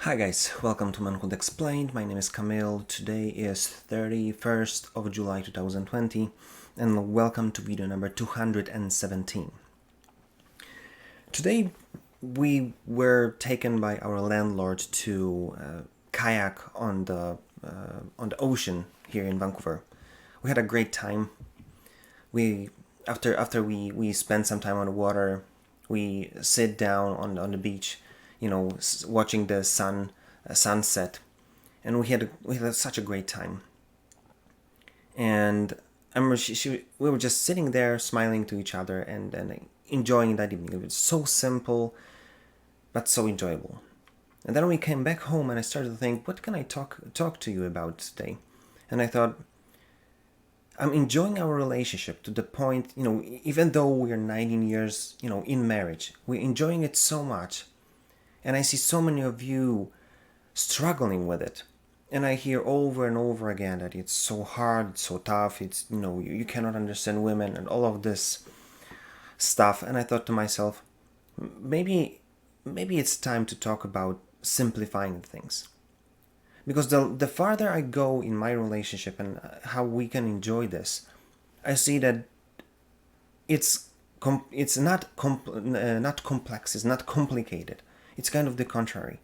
Hi guys, welcome to Manhood Explained. My name is Camille. Today is 31st of July 2020 and welcome to video number 217. Today we were taken by our landlord to kayak on the ocean here in Vancouver. We had a great time. After we spent some time on the water, we sit down on the beach, watching the sunset, and we had such a great time. And I remember we were just sitting there smiling to each other and enjoying that evening. It was so simple but so enjoyable. And then we came back home and I started to think, what can I talk to you about today? And I thought, I'm enjoying our relationship to the point, even though we're 19 years, in marriage, we're enjoying it so much. And I see so many of you struggling with it. And I hear over and over again that it's so hard, so tough, it's, you cannot understand women and all of this stuff. And I thought to myself, maybe it's time to talk about simplifying things. Because the farther I go in my relationship and how we can enjoy this, I see that it's not complex, it's not complicated. It's kind of the contrary.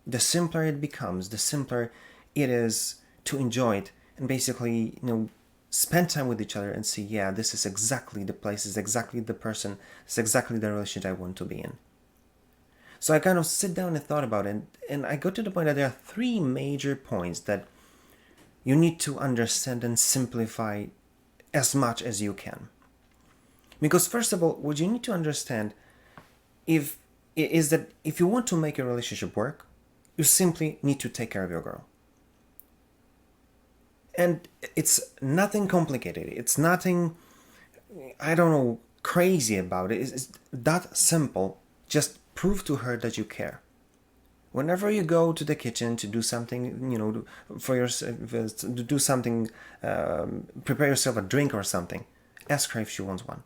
The simpler it becomes, the simpler it is to enjoy it and basically, spend time with each other and see, yeah, this is exactly the place, this is exactly the person, this is exactly the relationship I want to be in. So I kind of sit down and thought about it, and I got to the point that there are three major points that you need to understand and simplify as much as you can. Because first of all, what you need to understand is that if you want to make a relationship work, you simply need to take care of your girl. And it's nothing complicated. It's nothing, crazy about it. It's that simple. Just prove to her that you care. Whenever you go to the kitchen to do something, for yourself, to do something, prepare yourself a drink or something, ask her if she wants one.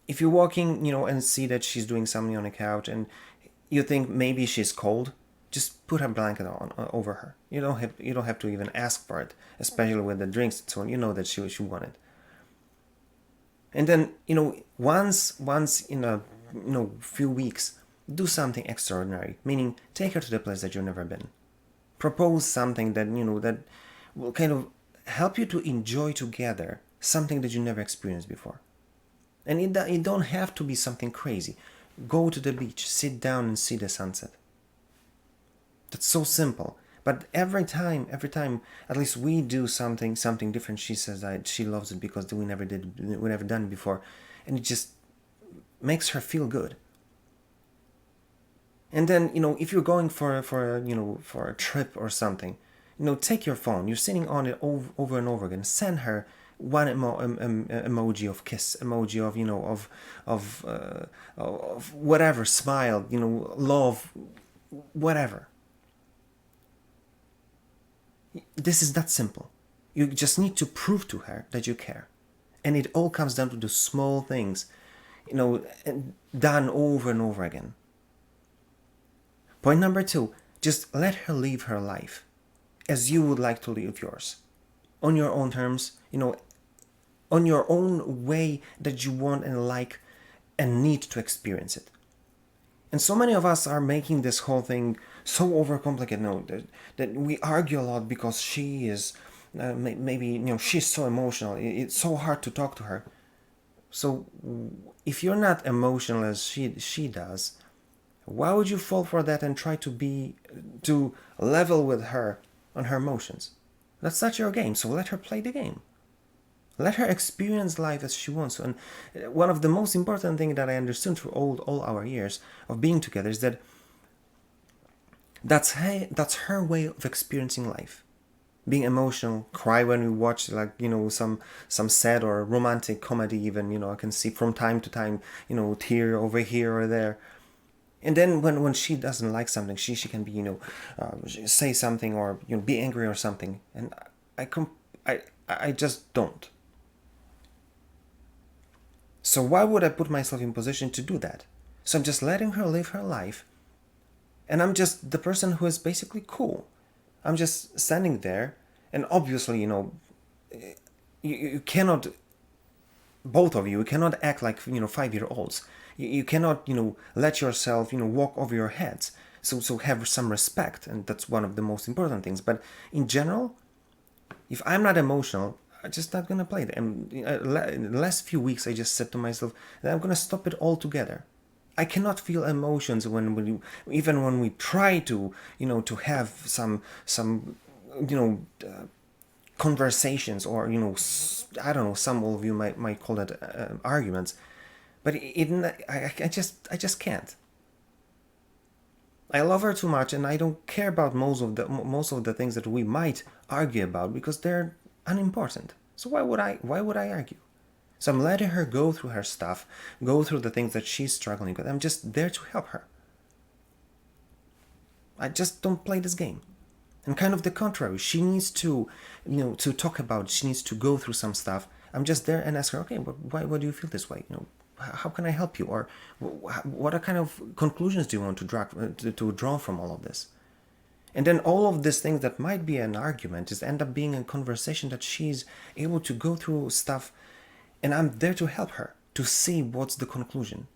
If you're walking, and see that she's doing something on the couch and you think maybe she's cold, just put a blanket on over her. You don't have to even ask for it, especially with the drinks and so on. You know that she want it. And then, once in a few weeks, do something extraordinary, meaning take her to the place that you've never been. Propose something that that will kind of help you to enjoy together something that you never experienced before. And it don't have to be something crazy. Go to the beach, sit down and see the sunset. That's so simple. But every time, at least we do something different. She says that she loves it because we never done it before, and it just makes her feel good. And then if you're going for a trip or something, take your phone. You're sitting on it over and over again. Send her one emoji of kiss, emoji of whatever, smile, love, whatever. This is that simple. You just need to prove to her that you care. And it all comes down to the small things, done over and over again. Point number 2, just let her live her life as you would like to live yours. On your own terms, on your own way that you want and like and need to experience it. And so many of us are making this whole thing so overcomplicated that we argue a lot because she is maybe she's so emotional. It's so hard to talk to her. So if you're not emotional as she does, why would you fall for that and try to level with her on her emotions? That's not your game. So let her play the game. Let her experience life as she wants to. And one of the most important things that I understood through all our years of being together is that that's her way of experiencing life. Being emotional, cry when we watch some sad or romantic comedy even, I can see from time to time, tear over here or there. And then when she doesn't like something, she can be, say something or be angry or something. And I just don't. So why would I put myself in position to do that? So I'm just letting her live her life And I'm just the person who is basically cool. I'm just standing there, and obviously, you cannot, both of you cannot act like 5 year olds. You cannot let yourself walk over your heads. So have some respect, and that's one of the most important things. But in general, if I'm not emotional, I'm just not gonna play it. And in the last few weeks, I just said to myself that I'm gonna stop it altogether. I cannot feel emotions even when we try to to have some you know conversations, or I don't know, some of you might call it arguments, but I just can't. I love her too much, and I don't care about most of the things that we might argue about, because they're unimportant. So why would I argue? So I'm letting her go through her stuff, go through the things that she's struggling with. I'm just there to help her. I just don't play this game. And kind of the contrary, she needs to, to talk about. She needs to go through some stuff. I'm just there and ask her, okay, but why do you feel this way? How can I help you? Or what are kind of conclusions do you want to draw from all of this? And then all of these things that might be an argument just end up being a conversation that she's able to go through stuff, and I'm there to help her to see what's the conclusion.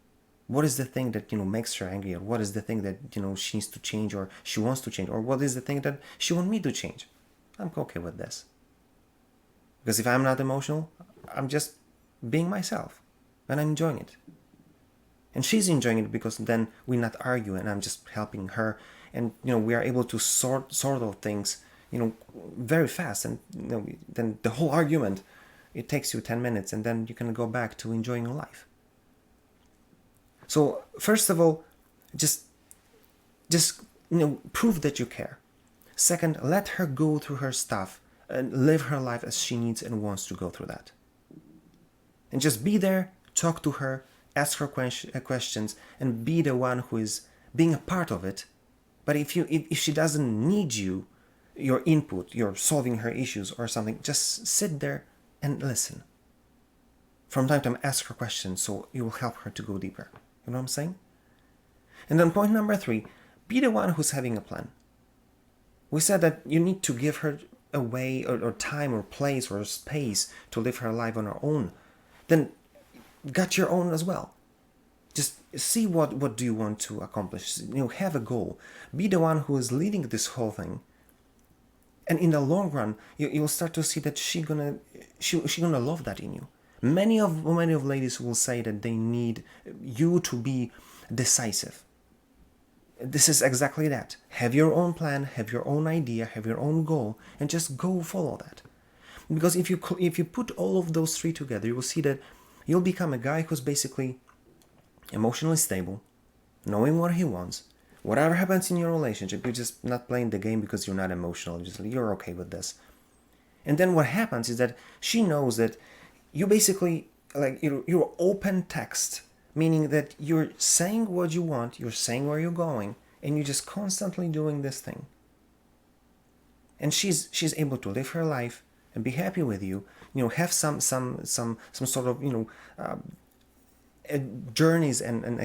What is the thing that makes her angry, or what is the thing that she needs to change, or she wants to change, or what is the thing that she wants me to change? I'm okay with this. Because if I'm not emotional, I'm just being myself, and I'm enjoying it. And she's enjoying it, because then we're not arguing, and I'm just helping her, and we are able to sort out things very fast, and then the whole argument, it takes you 10 minutes, and then you can go back to enjoying life. So first of all, just prove that you care. Second, let her go through her stuff and live her life as she needs and wants to go through that. And just be there, talk to her, ask her questions, and be the one who is being a part of it. But if she doesn't need your input, you're solving her issues or something, just sit there and listen. From time to time, ask her questions, so you will help her to go deeper. You know what I'm saying? And then point number 3, be the one who's having a plan. We said that you need to give her a way, or time, or place, or space to live her life on her own. Then got your own as well. Just see what do you want to accomplish. Have a goal. Be the one who is leading this whole thing. And in the long run, you'll start to see that she gonna love that in you. Many of ladies will say that they need you to be decisive. This is exactly that. Have your own plan, have your own idea, have your own goal, and just go follow that. Because if you put all of those 3 together, you will see that you'll become a guy who's basically emotionally stable, knowing what he wants. Whatever happens in your relationship, you're just not playing the game because you're not emotional. You're okay with this. And then what happens is that she knows that you basically, like, you're open text, meaning that you're saying what you want, you're saying where you're going, and you're just constantly doing this thing. And she's able to live her life and be happy with you. Have some sort of journeys and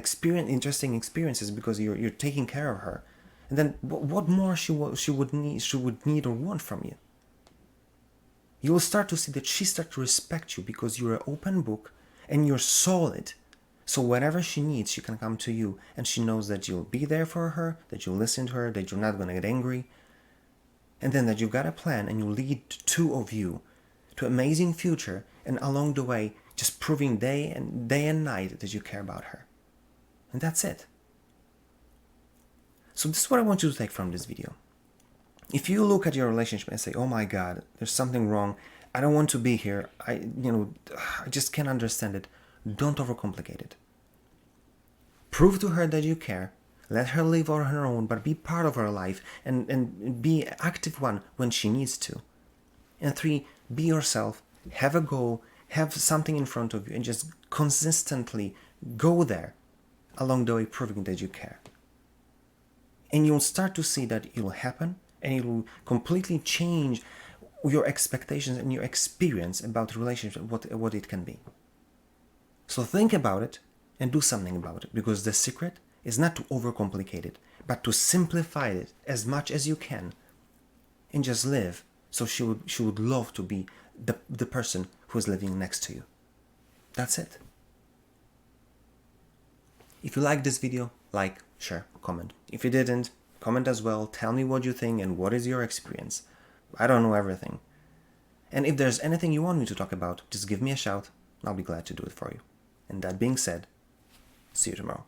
interesting experiences, because you're taking care of her. And then what more she would need or want from you? You will start to see that she starts to respect you, because you're an open book and you're solid. So whatever she needs, she can come to you, and she knows that you'll be there for her, that you'll listen to her, that you're not going to get angry, and then that you've got a plan, and you lead 2 of you to an amazing future, and along the way, just proving day and night that you care about her. And that's it. So this is what I want you to take from this video. If you look at your relationship and say, oh my God, there's something wrong, I don't want to be here, I just can't understand it, don't overcomplicate it. Prove to her that you care, let her live on her own, but be part of her life, and be an active one when she needs to. And 3, be yourself, have a goal, have something in front of you, and just consistently go there, along the way, proving that you care. And you'll start to see that it will happen, and it will completely change your expectations and your experience about the relationship, what it can be. So think about it and do something about it, because the secret is not to overcomplicate it, but to simplify it as much as you can and just live. So she would love to be the person who is living next to you. That's it. If you liked this video, like, share, comment. If you didn't, comment as well. Tell me what you think and what is your experience. I don't know everything. And if there's anything you want me to talk about, just give me a shout. I'll be glad to do it for you. And that being said, see you tomorrow.